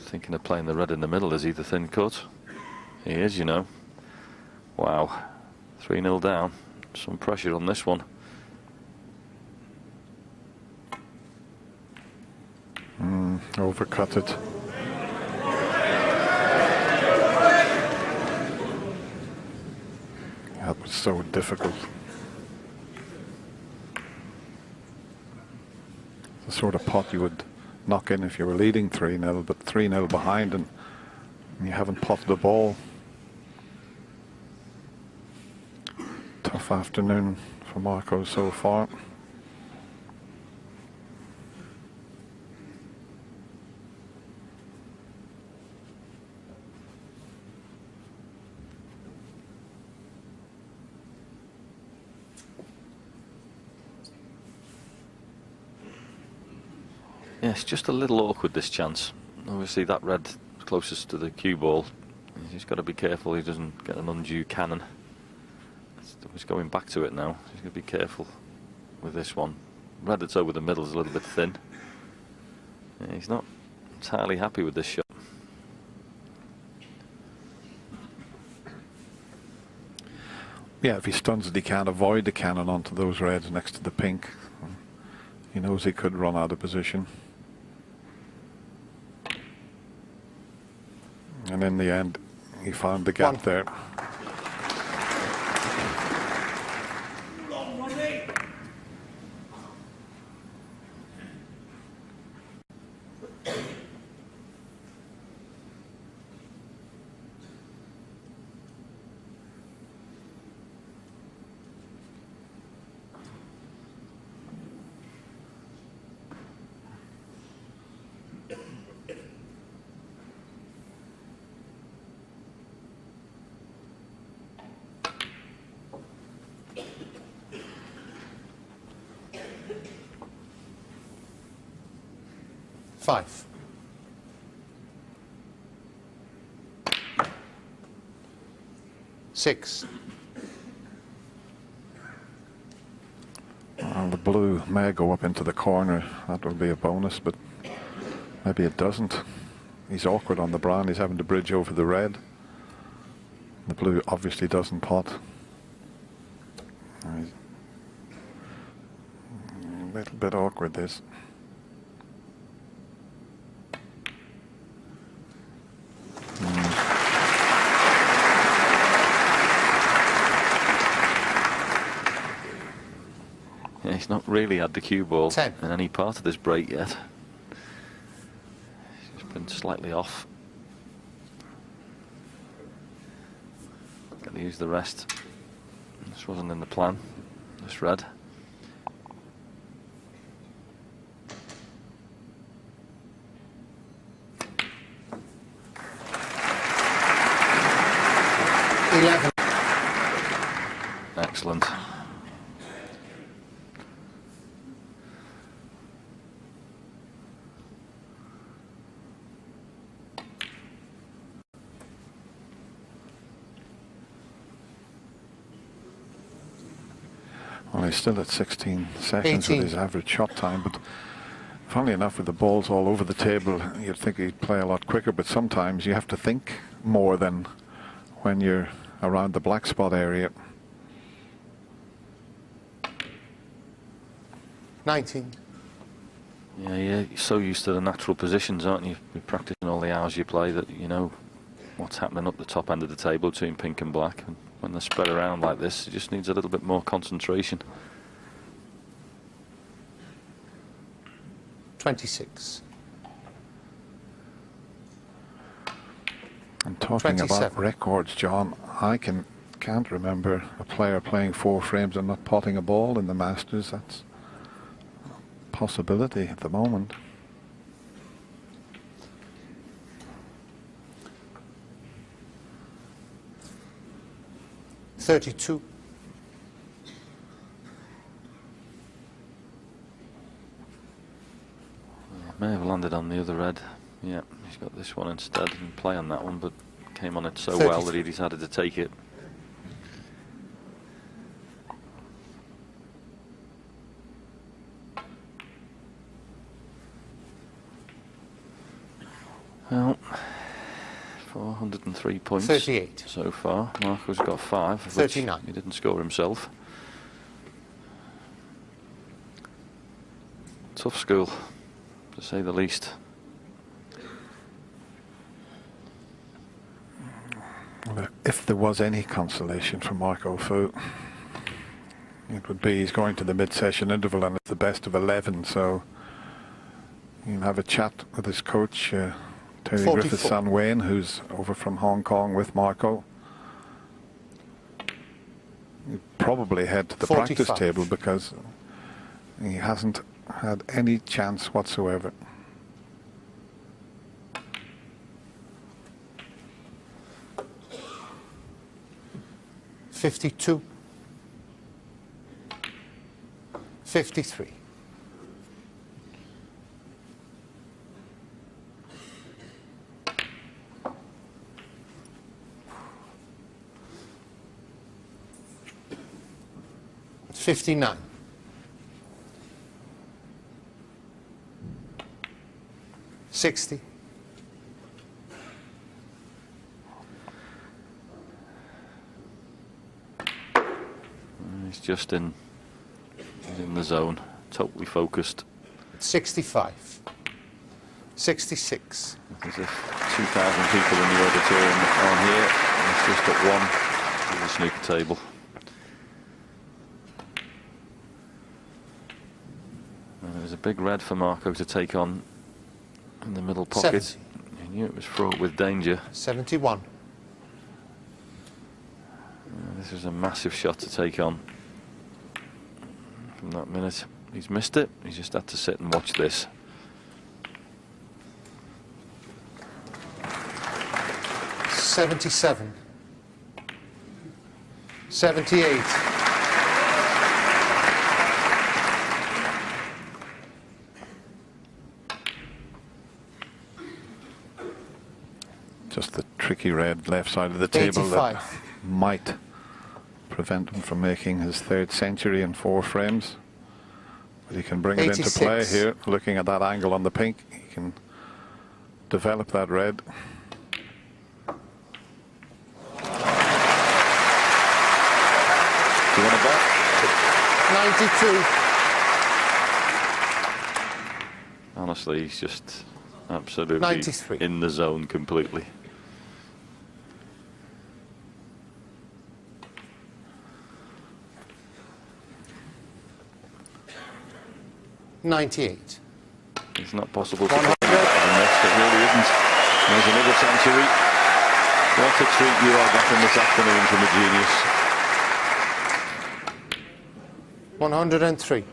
thinking of playing the red in the middle. Is he the thin cut? He is, you know. Wow. 3-0 down. Some pressure on this one. Overcut it. That was so difficult. The sort of pot you would knock in if you were leading 3-0, but 3-0 behind and you haven't potted the ball. Tough afternoon for Marco so far. Yes, just a little awkward this chance. Obviously that red closest to the cue ball. He's got to be careful he doesn't get an undue cannon. He's going back to it now. He's going to be careful with this one. Red that's over the middle is a little bit thin. Yeah, he's not entirely happy with this shot. Yeah, if he stuns it, he can't avoid the cannon onto those reds next to the pink. He knows he could run out of position. And in the end, he found the gap there. Five. Six. Well, the blue may go up into the corner. That would be a bonus, but maybe it doesn't. He's awkward on the brown. He's having to bridge over the red. The blue obviously doesn't pot. A little bit awkward, this. Yeah, he's not really had the cue ball 10. in any part of this break yet. He's been slightly off. Got to use the rest. This wasn't in the plan. This red. Excellent. Well, he's still at 16 seconds 18. with his average shot time, but funnily enough, with the balls all over the table, you'd think he'd play a lot quicker, but sometimes you have to think more than when you're around the black spot area. 19. Yeah, you're so used to the natural positions, aren't you? You're practicing all the hours you play that you know what's happening up the top end of the table between pink and black. And when they're spread around like this, it just needs a little bit more concentration. 26. And talking 27. about records, John, I can't remember a player playing 4 frames and not potting a ball in the Masters. That's a possibility at the moment. $32. May have landed on the other red. Yeah, he's got this one instead. He can play on that one, but came on it so well that he decided to take it. Well, 3 points 38. so far. Marco's got 5. which 39. He didn't score himself. Tough school, to say the least. If there was any consolation for Marco Fu, it would be he's going to the mid-session interval and it's the best of 11, so you can have a chat with his coach, Terry 44. Griffith's son Wayne, who's over from Hong Kong with Marco. He'd probably head to the 45. practice table because he hasn't had any chance whatsoever. $52. 53. $59. 60. He's just in the zone, totally focused. 65. 66. There's 2,000 people in the auditorium on here. It's just at one of the snooker table. And it was a big red for Marco to take on in the middle pocket. 70. He knew it was fraught with danger. 71. This was a massive shot to take on. From that minute, he's missed it. He's just had to sit and watch this. $77. 78. Just the tricky red left side of the table that 85. might prevent him from making his 3rd century in 4 frames. But he can bring it into 86. play here. Looking at that angle on the pink, he can develop that red. Do you want to bet? 92. Honestly, he's just absolutely 93. in the zone completely. $98. It's not possible to 100. put this. It really isn't. There's another century. What a treat you are getting this afternoon from a genius. 103.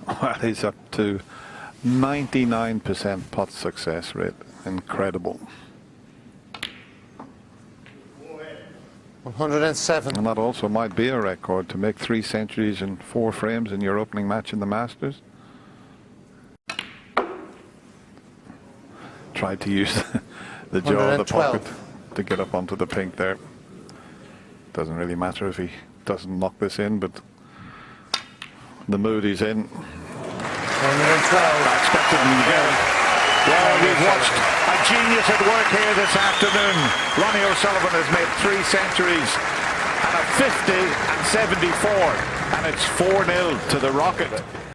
Well, he's up to 99% putt success rate. Incredible. 107. And that also might be a record to make 3 centuries in 4 frames in your opening match in the Masters. Tried to use the jaw of the 112. pocket to get up onto the pink there. Doesn't really matter if he doesn't knock this in, but the mood he's in. 112. I expected him again. Well, we've watched a genius at work here this afternoon. Ronnie O'Sullivan has made 3 centuries and a 50 and 74, and it's 4-0 to the Rocket.